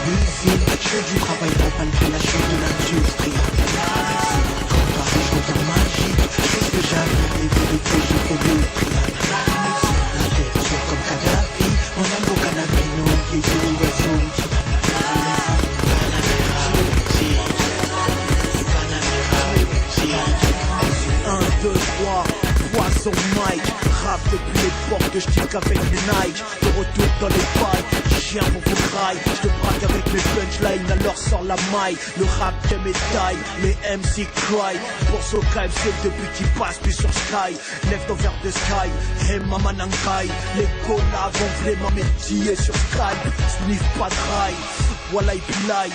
l'usine. Je fais du travail pour palper la chose de l'industrie. Comparé, je regarde magique. Chose que j'avais évité, j'ai fait le prix. La tête sûre comme Kadhafi. Mon amour cannabino, qui est sur l'oiseau. 1, 2, 3, poisson Mike. Rap depuis l'époque que je tique avec les Nike. De retour dans les pailles, chien pour vos grailles. Je te braque avec mes punchlines, alors sors la maille. Le rap de médaille, les MC cry. Pour ce KFC depuis qu'il passe plus sur Sky. Lève ton verre de Sky, et maman Nankai. Les collabs vont vraiment m'étiller sur Skype. Sniff pas de rail, voilà et pilai.